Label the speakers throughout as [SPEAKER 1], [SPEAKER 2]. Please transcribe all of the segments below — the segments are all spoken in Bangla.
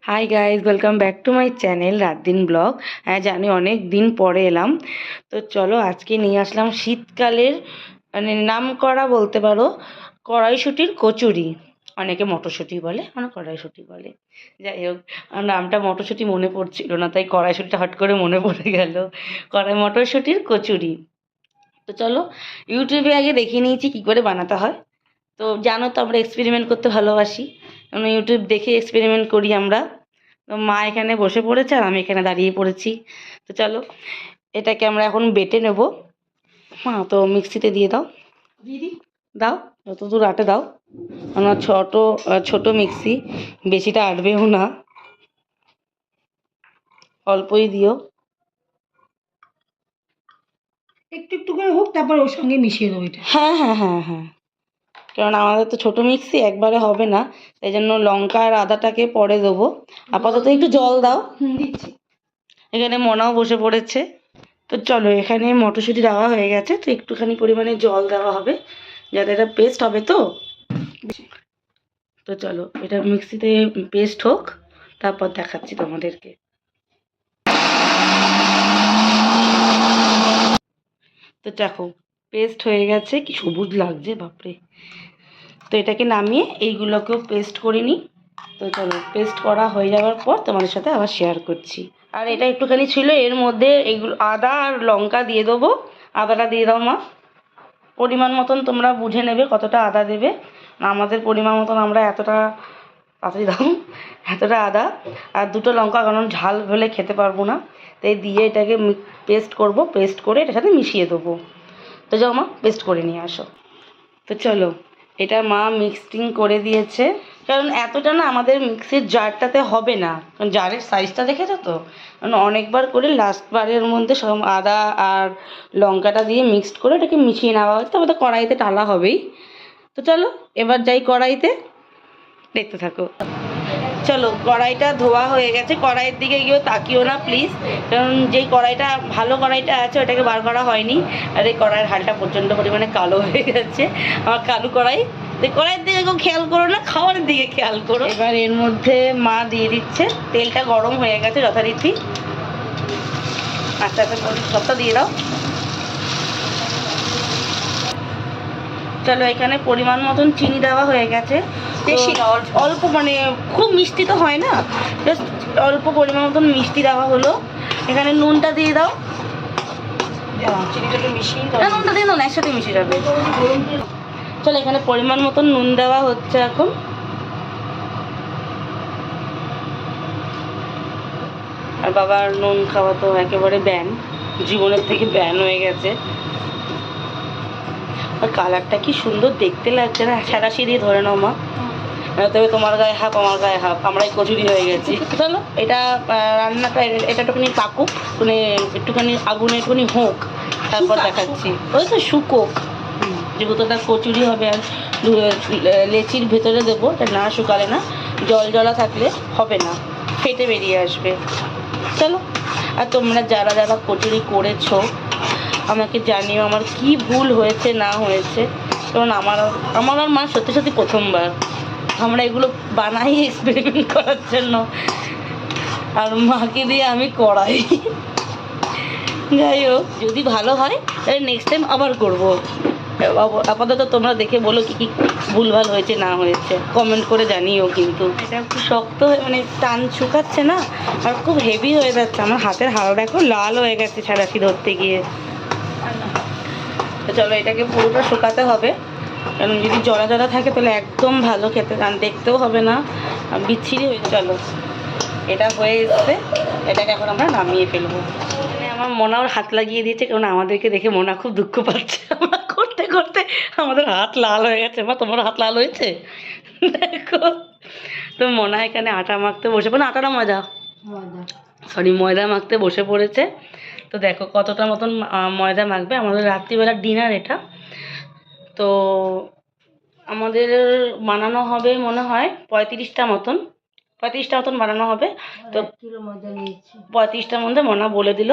[SPEAKER 1] Hi guys, welcome back to my channel রাত দিন ব্লগ। হ্যাঁ জানি অনেক দিন পরে এলাম, তো চলো আজকে নিয়ে আসলাম শীতকালের মানে নাম করা বলতে পারো কড়াইশুঁটির কচুরি। অনেকে মটরশুঁটি বলে, মানে কড়াইশুঁটি বলে। যাই হোক, আমার নামটা মটরশুঁটি মনে পড়ছিল না, তাই কড়াইশুঁটিটা হট করে মনে পড়ে গেল। মটরশুঁটির কচুরি। তো চলো ইউটিউবে আগে দেখে নিয়েছি কী করে বানাতে হয়। তো জানো তো আমরা এক্সপেরিমেন্ট করতে ভালোবাসি, আমরা ইউটিউব দেখে এক্সপেরিমেন্ট করি আমরা। তো মা এখানে বসে পড়েছে আর আমি এখানে দাঁড়িয়ে পড়েছি। তো চলো এটাকে আমরা এখন বেটে নেব। মা তো মিক্সিতে দিয়ে দাও, দিদি দাও, যত দূর আটে দাও। আমার ছোট মিক্সি, বেশিটা আটবেও না, অল্পই দিও।
[SPEAKER 2] একটু একটু করে হোক, তারপর ওর সঙ্গে মিশিয়ে দেবো এটা।
[SPEAKER 1] হ্যাঁ হ্যাঁ হ্যাঁ হ্যাঁ, কারণ আমাদের তো ছোট মিক্সি, একবারে হবে না, তাই জন্য লঙ্কা আর আদাটাকে পরে দেবো। আপাতত একটু জল দাও।
[SPEAKER 2] দিচ্ছি।
[SPEAKER 1] এখানে মনাও বসে পড়েছে। তো চলো এখানে মটরশুঁটি দেওয়া হয়ে গেছে, তো একটুখানি পরিমাণে জল দেওয়া হবে যাতে এটা পেস্ট হবে। তো তো চলো এটা মিক্সিতে পেস্ট হোক, তারপর দেখাচ্ছি তোমাদেরকে। তো দেখো পেস্ট হয়ে গেছে, কি সবুজ লাগছে বাপরে। তো এটাকে নামিয়ে এইগুলোকেও পেস্ট করে নিই। তো চলো পেস্ট করা হয়ে যাওয়ার পর তোমাদের সাথে আবার শেয়ার করছি। আর এটা একটুখানি ছিল, এর মধ্যে এইগুলো আদা আর লঙ্কা দিয়ে দেবো। আদাটা দিয়ে দাও মা, পরিমাণ মতন তোমরা বুঝে নেবে কতটা আদা দেবে। আমাদের পরিমাণ মতন আমরা এতটা, তাড়াতাড়ি দাও, এতটা আদা আর দুটো লঙ্কা, কারণ ঝাল হলে খেতে পারবো না, তাই দিয়ে এটাকে পেস্ট করব। পেস্ট করে এটার সাথে মিশিয়ে দেবো। তো যাও মা পেস্ট করে নিয়ে আসো। তো চলো এটা মা মিক্সিং করে দিয়েছে, কারণ এতটা না আমাদের মিক্সির জারটাতে হবে না, কারণ জারের সাইজটা দেখেছো তো। কারণ অনেকবার করে লাস্টবারের মধ্যে সব আদা আর লঙ্কাটা দিয়ে মিক্সড করে এটাকে মিশিয়ে নেওয়া হয়, তবে তো কড়াইতে টালা হবেই। তো চলো এবার যাই কড়াইতে, দেখতে থাকো। চলো কড়াইটা ধোয়া হয়ে গেছে, কড়াইয়ের দিকে গিয়েও তাকিও না প্লিজ, কারণ যেই কড়াইটা ভালো কড়াইটা আছে ওটাকে বার করা হয়নি। আর এই কড়াইয়ের হালটা প্রচণ্ড পরিমাণে কালো হয়ে গেছে, আমার কালো কড়াই। তো কড়াইয়ের দিকে কেউ খেয়াল করো না, খাওয়ারের দিকে খেয়াল করো। এবার এর মধ্যে মা দিয়ে দিচ্ছে, তেলটা গরম হয়ে গেছে যথারীতি। আস্তে আস্তে সবটা দিয়ে দাও। চলো এখানে পরিমাণ মতন চিনি দেওয়া হয়ে গেছে, বেশি না, অল্প, মানে খুব মিষ্টি তো হয় না, জাস্ট অল্প পরিমাণ মতন মিষ্টি দেওয়া হলো। এখানে নুনটা দিয়ে দাও। চিনিটা তো মিশিয়ে দাও, নুনটা দিয়ে দাও না, একসাথে মিশে যাবে। চলো এখানে পরিমাণ মতন নুন দেওয়া হচ্ছে এখন। আর বাবার নুন খাওয়া তো একেবারে ব্যান, জীবনের থেকে ব্যান হয়ে গেছে। আর কালারটা কি সুন্দর দেখতে লাগছে না, সাঁড়াশি দিয়ে ধরে নাও মা, তবে তোমার গায়ে হাফ আমার গায়ে হাফ, আমরাই কচুরি হয়ে গেছি। চলো এটা রান্নাটা এটা একটুখানি পাকুক, মানে একটুখানি আগুনে একটুখানি হোক, তারপর দেখাচ্ছি। ওই তো শুকোক, যেহেতু এটা কচুরি হবে আর লেচির ভেতরে দেবো, এটা না শুকালে না, জল জলা থাকলে হবে না, ফেটে বেরিয়ে আসবে। চলো, আর তোমরা যারা যারা কচুরি করেছো আমাকে জানিও আমার কি ভুল হয়েছে না হয়েছে, কারণ আমার আর মা সত্যি সত্যি প্রথমবার আমরা এগুলো বানাই এক্সপেরিমেন্ট করার জন্য, আর মাকে দিয়ে আমি করাই। যাই হোক, যদি ভালো হয় তাহলে নেক্সট টাইম আবার করবো। আপাতত তোমরা দেখে বলো কী কী ভুলভাল হয়েছে না হয়েছে, কমেন্ট করে জানিও। কিন্তু এটা একটু শক্ত হয়ে, মানে টান শুকাচ্ছে না, আর খুব হেভি হয়ে যাচ্ছে, আমার হাতের হাড় দেখো লাল হয়ে গেছে ছাড়াছি ধরতে গিয়ে। তো চলো এটাকে পুরোটা শুকাতে হবে, কারণ যদি জলা জলা থাকে তাহলে একদম ভালো খেতে, কারণ দেখতেও হবে না, বিচ্ছিরি হয়ে। চলো এটা হয়ে এসছে, এটাকে এখন আমরা নামিয়ে ফেলবো। আমার মোনার হাত লাগিয়ে দিয়েছে, কারণ আমাদেরকে দেখে মোনা খুব দুঃখ পাচ্ছে, আমরা করতে করতে আমাদের হাত লাল হয়ে গেছে। মা তোমার হাত লাল হয়েছে দেখো। তো মোনা এখানে আটা মাখতে বসে পড়ে, আটাটা ময়দা মাখতে বসে পড়েছে। তো দেখো কতটা মতন ময়দা মাখবে, আমাদের রাত্রিবেলার ডিনার এটা। তো আমাদের বানানো হবে মনে হয় 35টা মতন বানানো হবে। তো 35টার মধ্যে মোনা বলে দিল,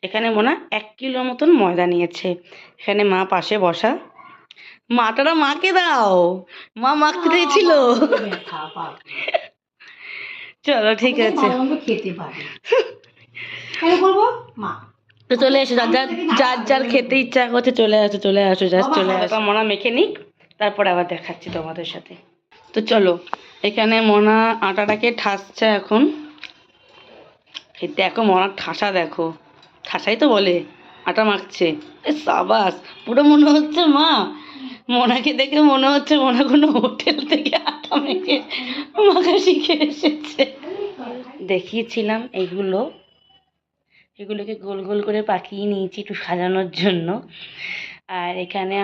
[SPEAKER 1] এখানে মোনা 1 কিলো মতন ময়দা নিয়েছে। এখানে মা পাশে বসা, মাটারা মাকে দাও, মা মাখতে দিয়েছিল। চলো ঠিক আছে,
[SPEAKER 2] ভালো মন্দ খেতে পারে। কেন করবো মা?
[SPEAKER 1] তো চলে এসো, যার যার যার যার খেতে ইচ্ছা করছে চলে আসো, চলে আসো, জাস্ট চলে আসো। মোনা মেখে নিক, তারপরে আবার দেখাচ্ছি তোমাদের সাথে। তো চলো, এখানে মোনা আটাটাকে ঠাসছে এখন। দেখো মনার ঠাসা, দেখো ঠাসাই তো বলে, আটা মাখছে। সাবাস, পুরো মনে হচ্ছে মা, মোনাকে দেখে মনে হচ্ছে মোনা কোনো হোটেল থেকে আটা মেখে মাখা শিখে এসেছে। দেখিয়েছিলাম এগুলোকে গোল গোল করে পাকিয়ে নিয়েছি একটু সাজানোর জন্য। আর এখানে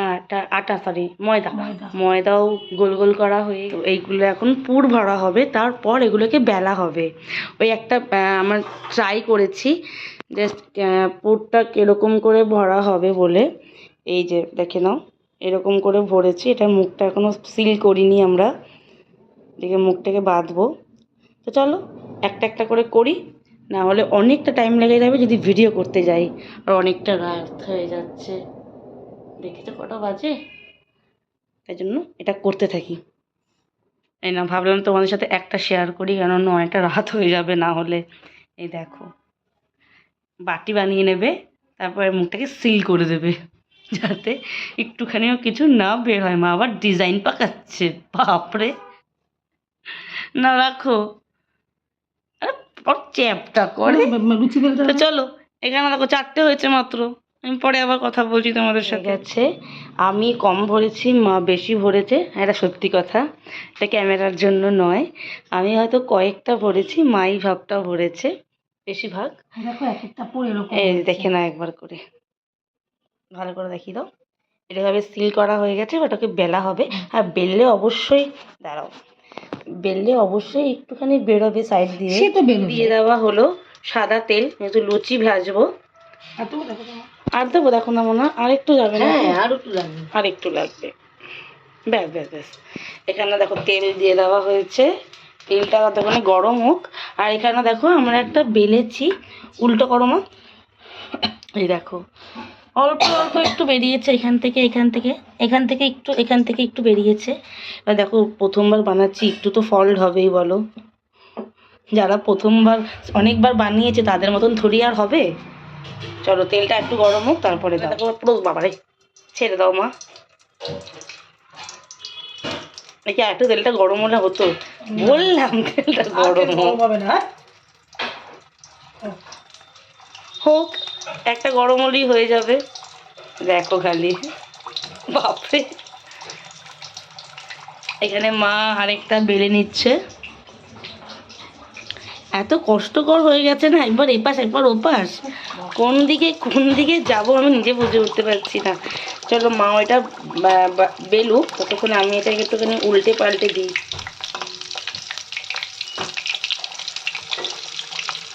[SPEAKER 1] ময়দাও গোল গোল করা হয়ে, এইগুলো এখন পুর ভরা হবে, তারপর এগুলোকে বেলা হবে। ওই একটা আমার ট্রাই করেছি জাস্ট পুরটা কীরকম করে ভরা হবে বলে। এই যে দেখে নাও, এরকম করে ভরেছি। এটা মুখটা এখনও সিল করিনি আমরা, এদিকে মুখটাকে বাঁধবো। তো চলো একটা একটা করে করি, না হলে অনেকটা টাইম লেগে যাবে যদি ভিডিও করতে যাই, আর অনেকটা রাত হয়ে যাচ্ছে। দেখেছো কটা বাজে, তাই জন্য এটা করতে থাকি। এই না, ভাবলাম তোমাদের সাথে একটা শেয়ার করি, কেননা অনেকটা রাত হয়ে যাবে না হলে। এই দেখো, বাটি বানিয়ে নেবে, তারপরে মুখটাকে সিল করে দেবে যাতে একটুখানিও কিছু না বের হয়। মা আবার ডিজাইন পাকাচ্ছে, বাপরে। না রাখো, চ্যাপটা করে। তো চলো, এখানে দেখো 4টে হয়েছে মাত্র, আমি পরে আবার কথা বলছি তোমাদের সাথে। গেছে, আমি কম ভরেছি, মা বেশি ভরেছে, এটা সত্যি কথা, এটা ক্যামেরার জন্য নয়। আমি হয়তো কয়েকটা ভরেছি, মাই ভাগটা ভরেছে বেশিরভাগ। এই দেখে না একবার করে, ভালো করে দেখিয়ে দাও। এটাভাবে সিল করা হয়ে গেছে, ওটাকে বেলা হবে। আর বেললে অবশ্যই, দাঁড়াও, বেললে অবশ্যই একটুখানি বেরোবে সাইড দিয়ে।
[SPEAKER 2] সে তো
[SPEAKER 1] দিয়ে দেওয়া হলো সাদা তেল, যেহেতু লুচি ভাজবো। আর দেবো দেখো না মনে হয় আর একটু যাবে না? আর একটু লাগবে। ব্যাস ব্যাস ব্যাস, এখানে দেখো তেল দিয়ে দেওয়া হয়েছে, তেলটা ততক্ষণে গরম হোক। আর এখানে দেখো আমরা একটা বেলেছি, উল্টো করো মা। এই দেখো, অল্প অল্প একটু বেরিয়েছে এখান থেকে একটু বেরিয়েছে। এবার দেখো, প্রথমবার বানাচ্ছি, একটু তো ফল্ট হবেই বলো। যারা প্রথমবার অনেকবার বানিয়েছে তাদের মতন থরি আর হবে। চলো তেলটা একটু গরম হোক, তারপরে দাও। দেখো পুরো, বাবারে, ছেড়ে দাও মা। নাকি একটু তেলটা গরম হলে হতো, বললাম তেলটা গরম হবে না। হোক, একটা গরম হলেই হয়ে যাবে। দেখো খালি, বাপরে। এখানে মা আরেকটা বেলে নিচ্ছে। এত কষ্টকর হয়ে গেছে না, একবার এপাশ একবার ওপাশ, কোন দিকে যাব আমি নিজে বুঝে উঠতে পারছি না। চলো মা ওইটা বেলুক, ততক্ষণ আমি এটাকে একটুখানি উল্টে পাল্টে দিই,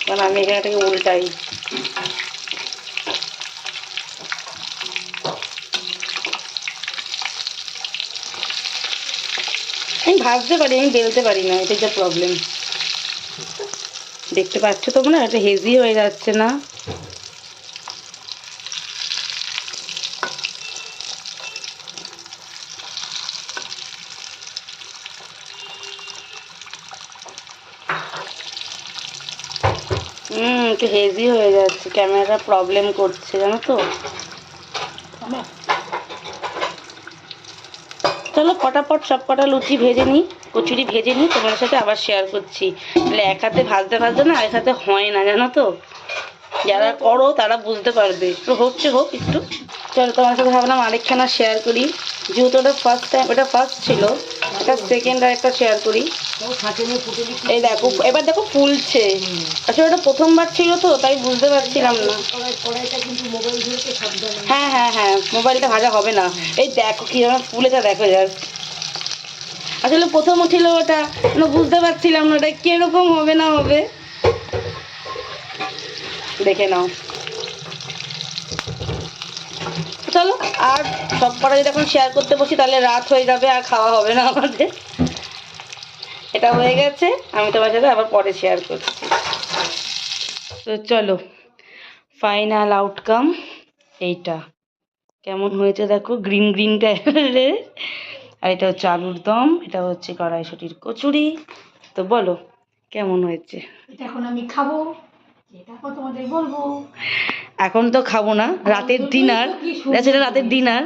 [SPEAKER 1] কারণ আমি এখানটাকে উল্টাই। আমি ভাজতে পারি, আমি বেলতে পারি না, এটাই যা প্রবলেম। দেখতে পাচ্ছ তোমরা, এটা হেভি হয়ে যাচ্ছে না? একটু হেভি হয়ে যাচ্ছে, ক্যামেরাটা প্রবলেম করছে জানো তো। চলো ফটাফট সব কটা লুচি ভেজে নিই, কচুরি ভেজে নিই, তোমার সাথে আবার শেয়ার করছি। তাহলে এক হাতে ভাজতে না এক হাতে হয় না জানো তো, যারা করো তারা বুঝতে পারবে। তো হোক একটু। চলো তোমার সাথে ভাবলাম আরেকখানা শেয়ার করি, যেহেতু ওটা ফার্স্ট ছিল, এটা সেকেন্ড আর একটা শেয়ার করি। এই দেখো, এবার দেখো ফুলছে, আসলে ওটা প্রথমবার ছিল তো তাই বুঝতে পারছিলাম না। হ্যাঁ, মোবাইলটা ভাজা হবে না। এই দেখো কি যেন ফুলেটা, দেখো যাক। আসলে প্রথমও ছিল ওটা, বুঝতে পারছিলাম না ওটা কিরকম হবে না হবে। দেখে নাও। চলো, আর সব কটা যদি এখন শেয়ার করতে বসি তাহলে রাত হয়ে যাবে, আর খাওয়া হবে না আমাদের। এটা হয়ে গেছে, আমি তোমার সাথে আবার পরে শেয়ার করছি। তো চলো, ফাইনাল আউটকাম এইটা কেমন হয়েছে দেখো, গ্রিন টাইপের। আর এটা হচ্ছে আলুর দম, এটা হচ্ছে কড়াইশুঁটির কচুরি। তো বলো কেমন হয়েছে?
[SPEAKER 2] এটা এখন আমি খাবো, তারপর তোমাদের বলবো।
[SPEAKER 1] এখন তো খাবো না, রাতের
[SPEAKER 2] দুটোই
[SPEAKER 1] ডিনার।
[SPEAKER 2] তো কি সুন্দর
[SPEAKER 1] সেটা রাতের
[SPEAKER 2] হয়েছে।
[SPEAKER 1] ডিনার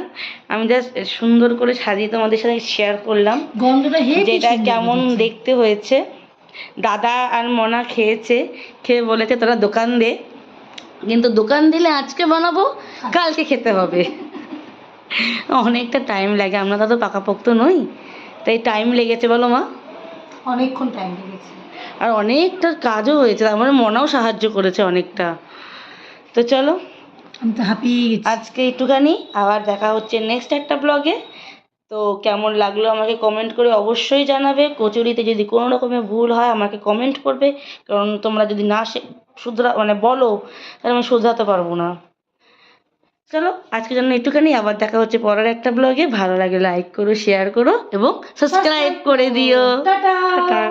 [SPEAKER 1] আমি জাস্ট সুন্দর করে সাজিয়ে তোমাদের সাথে শেয়ার করলাম
[SPEAKER 2] গন্ধটা হেবি
[SPEAKER 1] যেটা
[SPEAKER 2] সুন্দর
[SPEAKER 1] কেমন
[SPEAKER 2] বেরোচ্ছে।
[SPEAKER 1] দেখতে হয়েছে। দাদা আর মনা খেয়েছে, খেয়ে বলেছে তোরা দোকান দে, কিন্তু দোকান দিলে আজকে বানাবো, কালকে খেতে হবে। অনেকটা টাইম লাগে, আমরা তো পাকাপোক্ত নই, তাই টাইম লেগেছে বলো মা।
[SPEAKER 2] অনেকক্ষণ টাইম লেগেছে।
[SPEAKER 1] আর অনেকটা কাজও হয়েছে, তার মানে মনাও সাহায্য করেছে অনেকটা। তো চলো
[SPEAKER 2] আমি তো হাঁপিয়ে গেছি।
[SPEAKER 1] আজকে একটুখানি, আবার দেখা হচ্ছে নেক্সট একটা ব্লগে। তো কেমন লাগলো আমাকে কমেন্ট করে অবশ্যই জানাবে। কচুরিতে যদি কোনো রকমের ভুল হয় আমাকে কমেন্ট করবে, কারণ তোমরা যদি না শুধরা মানে বলো তাহলে আমি শুধরাতে পারবো না। চলো আজকের জন্য একটুখানি, আবার দেখা হচ্ছে পরের একটা ব্লগে। ভালো লাগে লাইক করো, শেয়ার করো এবং সাবস্ক্রাইব করে দিও।
[SPEAKER 2] টাটা।
[SPEAKER 1] টাটা।